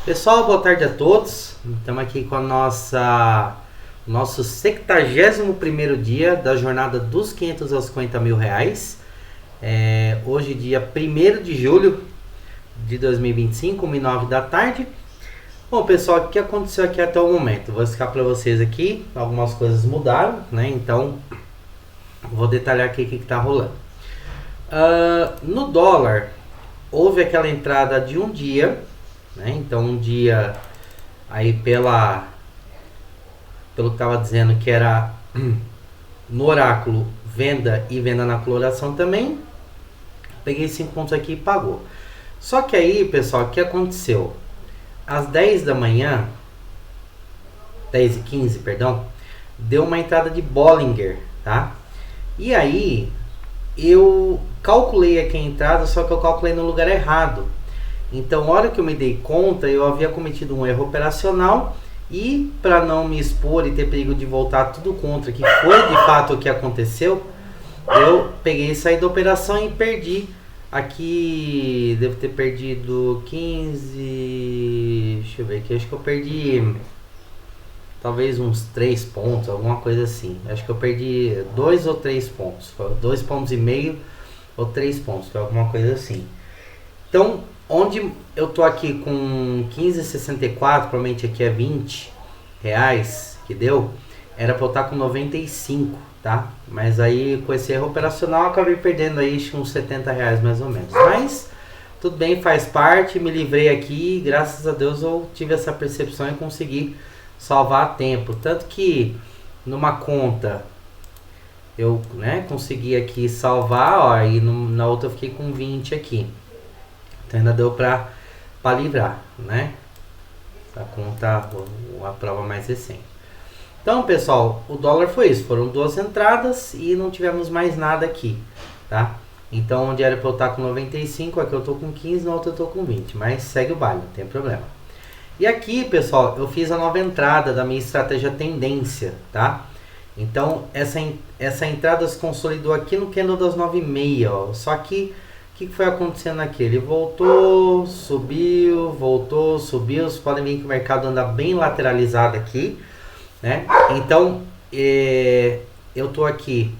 Pessoal, boa tarde a todos. Estamos aqui com a nosso 71º dia da jornada dos 500 aos 50 mil reais. Hoje, dia 1º de julho de 2025, 1h09 da tarde. Bom, pessoal, o que aconteceu aqui até o momento? Vou explicar para vocês aqui. Algumas coisas mudaram, né? Então, vou detalhar aqui o que está rolando. No dólar, houve aquela entrada de um dia, né? Então um dia aí pelo que estava dizendo que era no oráculo venda e venda na coloração também, peguei 5 pontos aqui e pagou. Só que aí, pessoal, o que aconteceu? Às 10 da manhã, 10h15, perdão, deu uma entrada de Bollinger, tá? E aí eu calculei aqui a entrada, só que eu calculei no lugar errado. Então, na hora que eu me dei conta, eu havia cometido um erro operacional e, para não me expor e ter perigo de voltar tudo contra, que foi de fato o que aconteceu, eu peguei e saí da operação e perdi aqui, devo ter perdido 15, deixa eu ver aqui, acho que eu perdi talvez uns 3 pontos, alguma coisa assim. Acho que eu perdi 2 ou 3 pontos, 2,5 pontos ou 3 pontos, foi alguma coisa assim. Então, onde eu tô aqui com 15,64, provavelmente aqui é 20 reais que deu, era para eu estar com 95, tá? Mas aí com esse erro operacional eu acabei perdendo aí uns 70 reais mais ou menos. Mas tudo bem, faz parte, me livrei aqui, graças a Deus eu tive essa percepção e consegui salvar a tempo. Tanto que numa conta eu consegui aqui salvar, ó, e na outra eu fiquei com 20 aqui. Então ainda deu pra livrar, né? A conta, a prova mais recente. Então, pessoal, o dólar foi isso. Foram 2 entradas e não tivemos mais nada aqui, tá? Então, onde era pra eu estar com 95, aqui eu tô com 15, na outra eu tô com 20. Mas segue o baile, não tem problema. E aqui, pessoal, eu fiz a nova entrada da minha estratégia tendência, tá? Então, essa entrada se consolidou aqui no candle das 9h30, ó. Só que o que foi acontecendo aqui? Ele voltou, subiu, voltou, subiu. Vocês podem ver que o mercado anda bem lateralizado aqui, né? Então, eu tô aqui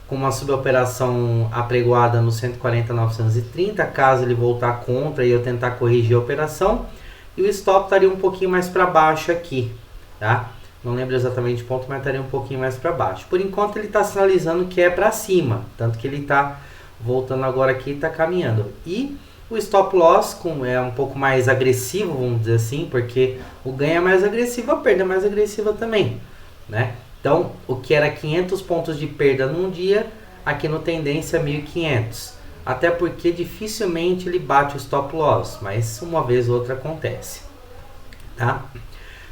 com uma suboperação apregoada no 140,930. Caso ele voltar contra e eu tentar corrigir a operação, e o stop estaria um pouquinho mais para baixo aqui, tá? Não lembro exatamente o ponto, mas estaria um pouquinho mais para baixo. Por enquanto ele está sinalizando que é para cima, tanto que ele está voltando agora aqui e está caminhando. E o stop loss é um pouco mais agressivo, vamos dizer assim, porque o ganho é mais agressivo, a perda é mais agressiva também, né? Então, o que era 500 pontos de perda num dia, aqui no tendência é 1.500. Até porque dificilmente ele bate o stop loss, mas uma vez ou outra acontece, tá?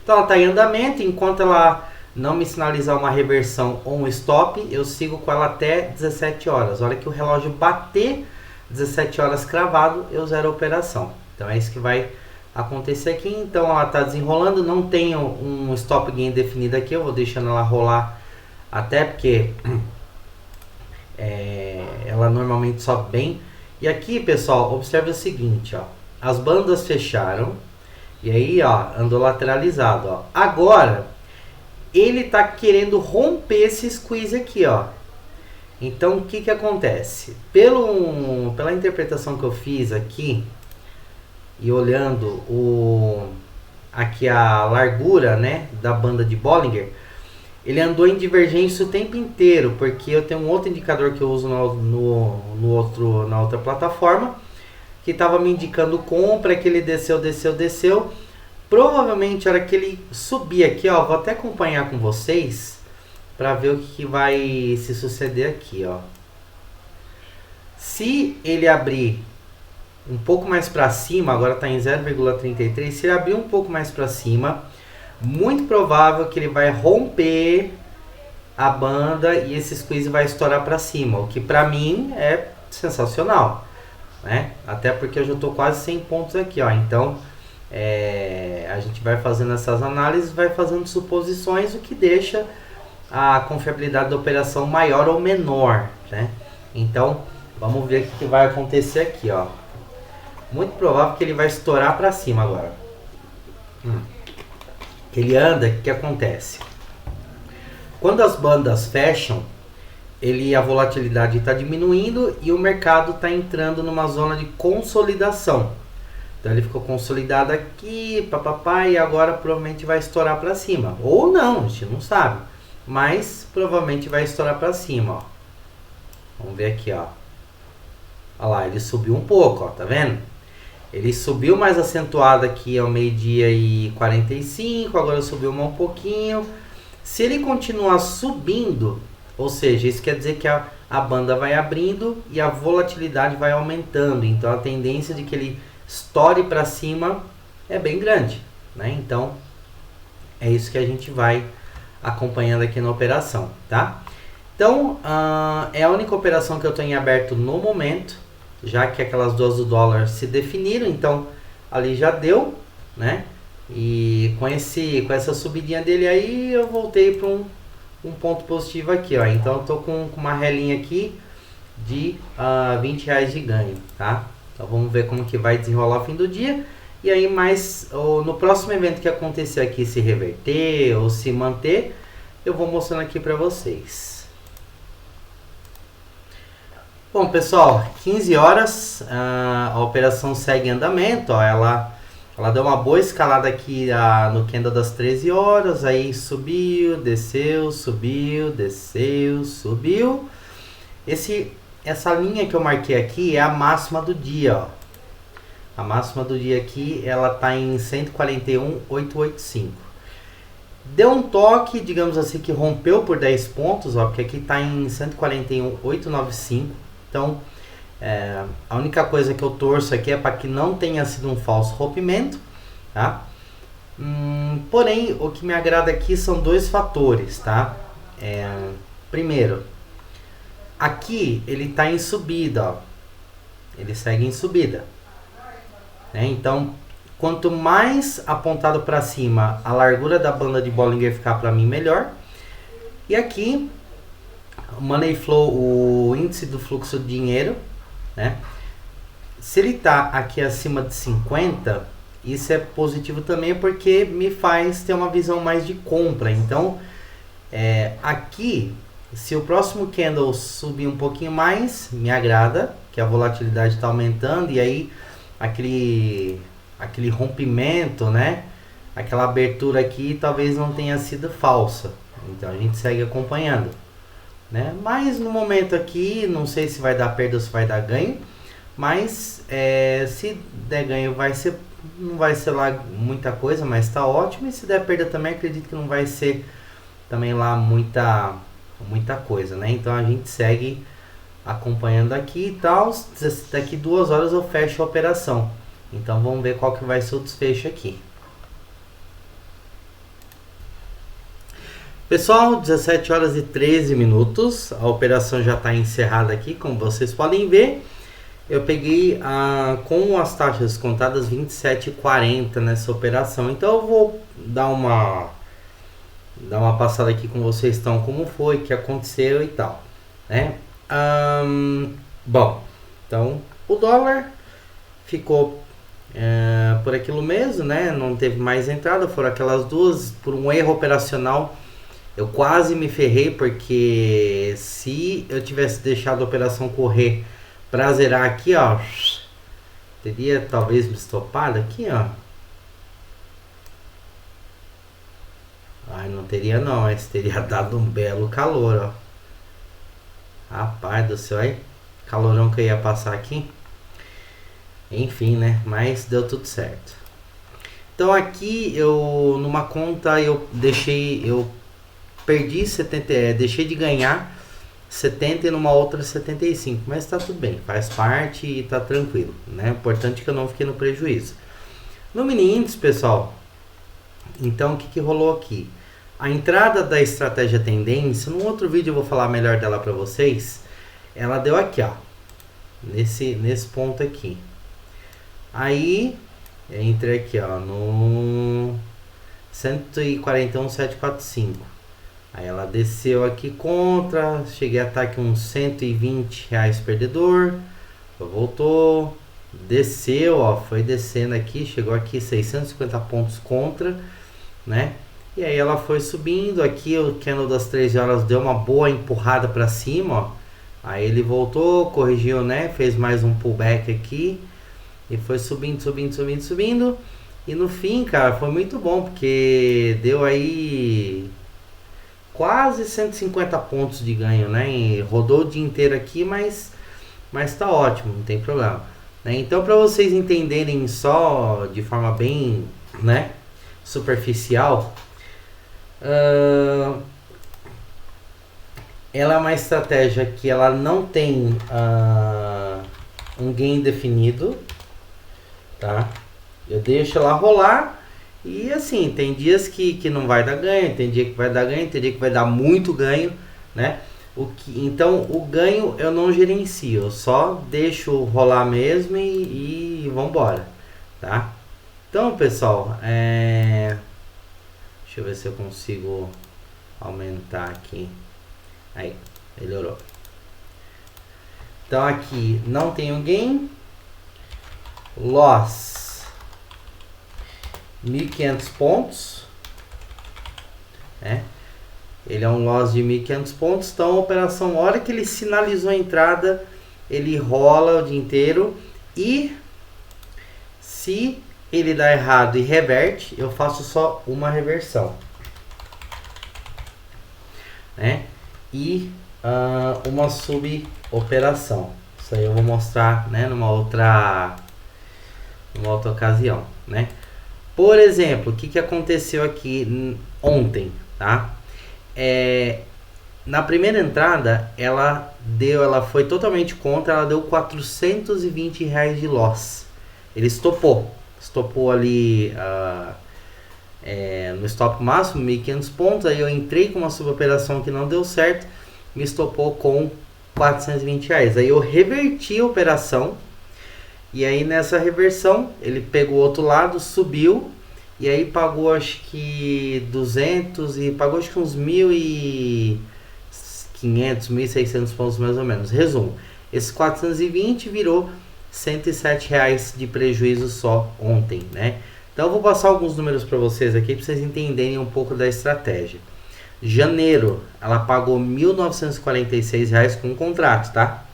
Então ela está em andamento, enquanto ela não me sinalizar uma reversão ou um stop, eu sigo com ela até 17 horas. A hora que o relógio bater 17 horas cravado, eu zero a operação. Então é isso que vai acontecer aqui. Então ela está desenrolando, não tenho um stop gain definido aqui, eu vou deixando ela rolar até porque ela normalmente sobe bem. E aqui, pessoal, observe o seguinte, ó, as bandas fecharam e aí, ó, andou lateralizado, ó. Agora ele tá querendo romper esse squeeze aqui, ó. Então o que que acontece? Pela interpretação que eu fiz aqui e olhando aqui a largura, né, da banda de Bollinger, ele andou em divergência o tempo inteiro, porque eu tenho um outro indicador que eu uso na outra plataforma, que estava me indicando compra, que ele desceu. Provavelmente a hora que ele subir aqui, ó, vou até acompanhar com vocês, para ver o que vai se suceder aqui, ó. Se ele abrir um pouco mais para cima, agora está em 0,33, se ele abrir um pouco mais para cima, muito provável que ele vai romper a banda e esse squeeze vai estourar para cima, o que para mim é sensacional, né? Até porque eu já estou quase 100 pontos aqui, ó. Então a gente vai fazendo essas análises, vai fazendo suposições, o que deixa a confiabilidade da operação maior ou menor, né? Então vamos ver o que vai acontecer aqui, ó. Muito provável que ele vai estourar para cima agora. Ele anda, o que acontece? Quando as bandas fecham, a volatilidade está diminuindo e o mercado está entrando numa zona de consolidação. Então ele ficou consolidado aqui, papapá, e agora provavelmente vai estourar para cima. Ou não, a gente não sabe. Mas provavelmente vai estourar para cima, ó. Vamos ver aqui, ó. Olha lá, ele subiu um pouco, ó, tá vendo? Ele subiu mais acentuado aqui ao meio-dia e 45, agora subiu um pouquinho. Se ele continuar subindo, ou seja, isso quer dizer que a banda vai abrindo e a volatilidade vai aumentando. Então a tendência de que ele estoure para cima é bem grande, né? Então é isso que a gente vai acompanhando aqui na operação, tá? Então é a única operação que eu tenho em aberto no momento, já que aquelas duas do dólar se definiram, então ali já deu, né? E com essa subidinha dele aí eu voltei para um ponto positivo aqui, ó. Então eu tô com uma relinha aqui de R$20 de ganho, tá? Então vamos ver como que vai desenrolar o fim do dia. E aí no próximo evento que acontecer aqui, se reverter ou se manter, eu vou mostrando aqui para vocês. Bom, pessoal, 15 horas, a operação segue em andamento, ó. Ela deu uma boa escalada aqui no candle das 13 horas, aí subiu, desceu, subiu, desceu, subiu. Essa linha que eu marquei aqui é a máxima do dia, ó. A máxima do dia aqui, ela tá em 141,885. Deu um toque, digamos assim, que rompeu por 10 pontos, ó, porque aqui tá em 141,895. Então, a única coisa que eu torço aqui é para que não tenha sido um falso rompimento, tá? Porém, o que me agrada aqui são dois fatores, tá? Primeiro, aqui ele está em subida, ó. Ele segue em subida, né? Então, quanto mais apontado para cima a largura da banda de Bollinger ficar para mim, melhor. E aqui, o Money Flow, o índice do fluxo de dinheiro, né? Se ele está aqui acima de 50, isso é positivo também porque me faz ter uma visão mais de compra. Então, aqui, se o próximo candle subir um pouquinho mais, me agrada, que a volatilidade está aumentando e aí aquele rompimento, né? Aquela abertura aqui talvez não tenha sido falsa. Então a gente segue acompanhando, né? Mas no momento aqui, não sei se vai dar perda ou se vai dar ganho, mas se der ganho não vai ser lá muita coisa, mas está ótimo. E se der perda também, acredito que não vai ser também lá muita coisa, né? Então a gente segue acompanhando aqui e tal. Daqui 2 horas eu fecho a operação. Então vamos ver qual que vai ser o desfecho aqui. Pessoal, 17 horas e 13 minutos. A operação já está encerrada aqui, como vocês podem ver. Eu peguei com as taxas descontadas 27,40 nessa operação. Então eu vou dar uma passada aqui com vocês, então, como foi, o que aconteceu e tal, né? Bom, então o dólar ficou por aquilo mesmo, né? Não teve mais entrada, foram aquelas duas, por um erro operacional. Eu quase me ferrei, porque se eu tivesse deixado a operação correr para zerar aqui, ó, teria talvez me estopado aqui, ó. Ai, não teria não, mas teria dado um belo calor, ó. Rapaz do céu, aí, calorão que eu ia passar aqui. Enfim, né, mas deu tudo certo. Então aqui, numa conta, eu perdi 70, deixei de ganhar 70 e numa outra 75, mas tá tudo bem, faz parte e tá tranquilo, né? Importante que eu não fiquei no prejuízo. No mini índice, pessoal, então o que rolou aqui? A entrada da estratégia tendência, num outro vídeo eu vou falar melhor dela para vocês. Ela deu aqui, ó, nesse ponto aqui. Aí entrei aqui, ó, no 141,745. Aí ela desceu aqui contra, cheguei a estar aqui uns R$120 perdedor, voltou, desceu, ó, foi descendo aqui, chegou aqui 650 pontos contra, né? E aí ela foi subindo aqui, o candle das 13 horas deu uma boa empurrada para cima, ó. Aí ele voltou, corrigiu, né? Fez mais um pullback aqui e foi subindo, subindo, subindo, subindo. E no fim, cara, foi muito bom, porque deu aí quase 150 pontos de ganho, né? E rodou o dia inteiro aqui, mas tá ótimo, não tem problema, né? Então, para vocês entenderem só de forma bem, né, superficial, ela é uma estratégia que ela não tem um gain definido, tá? Eu deixo ela rolar e assim, tem dias que não vai dar ganho, tem dia que vai dar ganho, tem dia que vai dar muito ganho, né? Então o ganho eu não gerencio, eu só deixo rolar mesmo e vambora, tá? Então, pessoal, deixa eu ver se eu consigo aumentar aqui. Aí, melhorou. Então aqui não tem o gain, loss 1.500 pontos, né? Ele é um loss de 1.500 pontos, então a operação, a hora que ele sinalizou a entrada, ele rola o dia inteiro e se ele dá errado e reverte, eu faço só uma reversão, né? E uma suboperação. Isso aí eu vou mostrar, né, numa outra ocasião, né? Por exemplo, o que aconteceu aqui ontem, tá? Na primeira entrada, ela foi totalmente contra, ela deu R$420 de loss. Ele estopou ali no stop máximo, 1.500 pontos, aí eu entrei com uma suboperação que não deu certo, me estopou com R$420. Aí eu reverti a operação, e aí nessa reversão, ele pegou o outro lado, subiu, e aí pagou acho que 200 e pagou acho que uns 1.500, 1.600 pontos mais ou menos. Resumo, esse 420 virou R$107 de prejuízo só ontem, né? Então eu vou passar alguns números para vocês aqui para vocês entenderem um pouco da estratégia. Janeiro, ela pagou R$1.946 com o contrato, tá?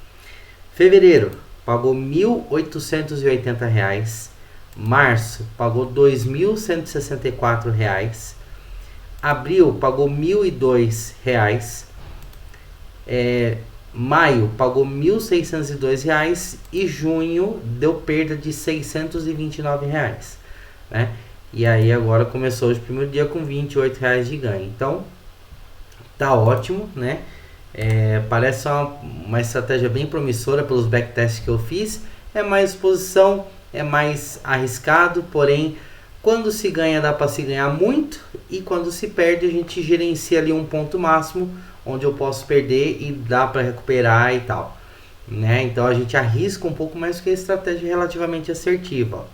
Fevereiro, pagou R$1.880. Março, pagou R$2.164. Abril, pagou R$1.002. Maio, pagou R$1.602. E junho, deu perda de R$629. Né? E aí agora começou o primeiro dia com R$28 de ganho. Então, tá ótimo, né? Parece uma estratégia bem promissora pelos backtests que eu fiz. É mais exposição, é mais arriscado, porém, quando se ganha dá para se ganhar muito, e quando se perde a gente gerencia ali um ponto máximo, onde eu posso perder e dá para recuperar e tal, né? Então a gente arrisca um pouco mais que a estratégia relativamente assertiva.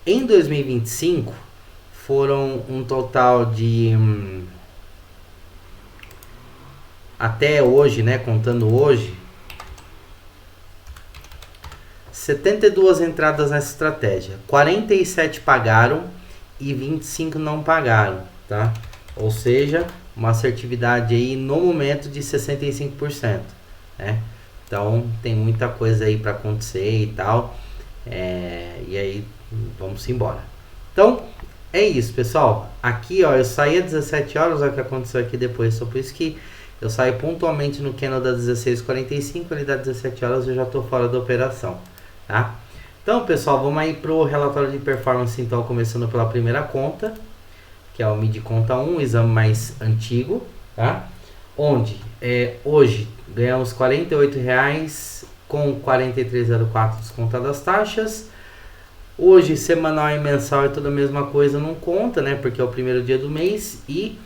Em 2025 foram um total de até hoje, né, contando hoje, 72 entradas nessa estratégia, 47 pagaram e 25 não pagaram, tá? Ou seja, uma assertividade aí no momento de 65%, né? Então tem muita coisa aí para acontecer e tal, e aí vamos embora. Então é isso, pessoal. Aqui, ó, eu saí às 17 horas, olha o que aconteceu aqui depois, só por isso que eu saio pontualmente no candle da 16:45, ali da 17 horas eu já tô fora da operação, tá? Então, pessoal, vamos aí pro relatório de performance, então, começando pela primeira conta, que é o MID Conta 1, o exame mais antigo, tá? Onde hoje ganhamos R$48 com 43,04 descontado as taxas. Hoje, semanal e mensal é toda a mesma coisa, não conta, né? Porque é o primeiro dia do mês. E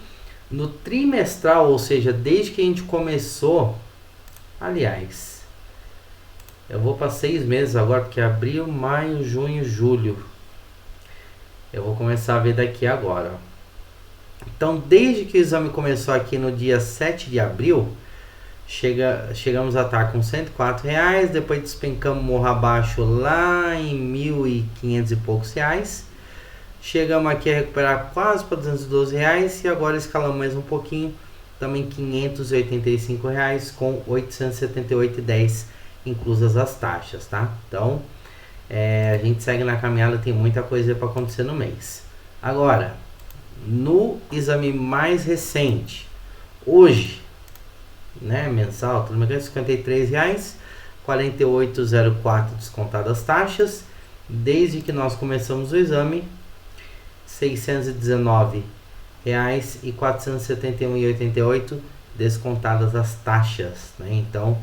no trimestral, ou seja, desde que a gente começou, aliás, eu vou para 6 meses agora, porque abril, maio, junho, julho. Eu vou começar a ver daqui agora, ó. Então, desde que o exame começou aqui no dia 7 de abril, chegamos a estar com R$ 104, depois despencamos morro abaixo lá em 1.500 e poucos reais. Chegamos aqui a recuperar quase para R$ 212 e agora escalamos mais um pouquinho, também R$ 585 com 878,10 inclusas as taxas, tá? Então, a gente segue na caminhada, tem muita coisa para acontecer no mês. Agora, no exame mais recente, hoje, né, mensal, tudo bem, R$ 53,4804 descontado as taxas. Desde que nós começamos o exame, R$ 619,471,88 descontadas as taxas, né? Então,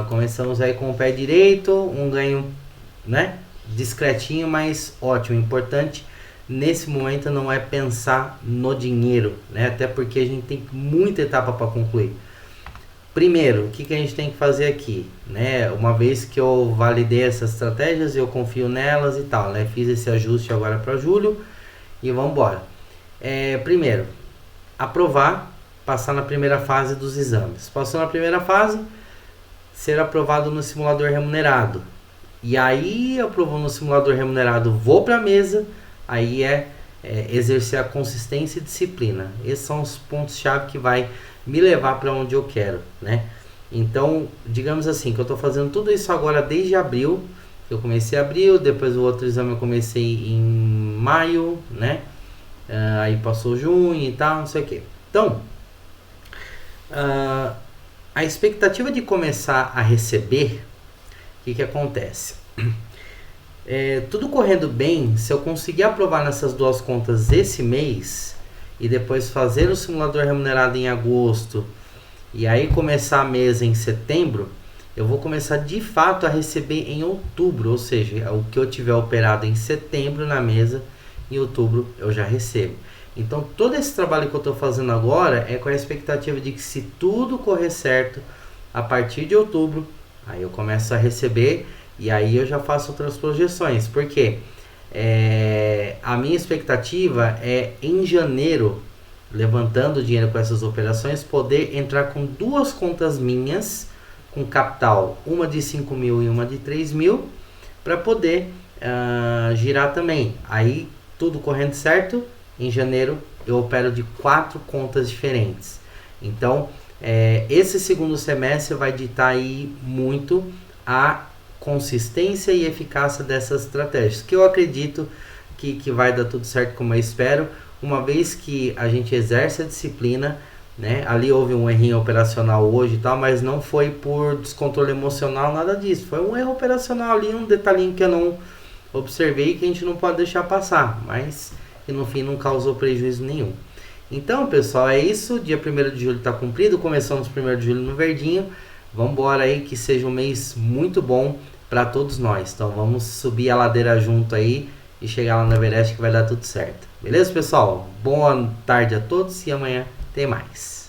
começamos aí com o pé direito, um ganho, né, discretinho, mas ótimo. Importante nesse momento não é pensar no dinheiro, né? Até porque a gente tem muita etapa para concluir. Primeiro, o que a gente tem que fazer aqui, né? Uma vez que eu validei essas estratégias, eu confio nelas e tal, né? Fiz esse ajuste agora para julho e vamos embora. Primeiro, aprovar, passar na primeira fase dos exames. Passou na primeira fase, ser aprovado no simulador remunerado. E aí, aprovou no simulador remunerado, vou para a mesa, aí exercer a consistência e disciplina. Esses são os pontos-chave que vai me levar para onde eu quero, né? Então, digamos assim, que eu estou fazendo tudo isso agora desde abril. Eu comecei em abril, depois o outro exame eu comecei em maio, né? Aí passou junho e tal, não sei o que. Então, a expectativa de começar a receber, o que acontece? Tudo correndo bem, se eu conseguir aprovar nessas duas contas esse mês e depois fazer o simulador remunerado em agosto e aí começar a mesa em setembro, eu vou começar de fato a receber em outubro, ou seja, o que eu tiver operado em setembro na mesa, em outubro eu já recebo. Então todo esse trabalho que eu estou fazendo agora é com a expectativa de que, se tudo correr certo, a partir de outubro aí eu começo a receber e aí eu já faço outras projeções. Por quê? A minha expectativa é em janeiro, levantando dinheiro com essas operações, poder entrar com duas contas minhas com capital, uma de 5 mil e uma de 3 mil, para poder girar também. Aí tudo correndo certo, em janeiro eu opero de 4 contas diferentes. Então esse segundo semestre vai ditar aí muito a consistência e eficácia dessas estratégias, que eu acredito que vai dar tudo certo como eu espero, uma vez que a gente exerce a disciplina, né? Ali houve um errinho operacional hoje e tal, mas não foi por descontrole emocional, nada disso, foi um erro operacional ali, um detalhinho que eu não observei, que a gente não pode deixar passar, mas que no fim não causou prejuízo nenhum. Então, pessoal, é isso. Dia 1º de julho está cumprido, começamos 1º de julho no verdinho. Vamos embora aí, que seja um mês muito bom para todos nós. Então vamos subir a ladeira junto aí e chegar lá no Everest, que vai dar tudo certo. Beleza, pessoal? Boa tarde a todos e amanhã tem mais.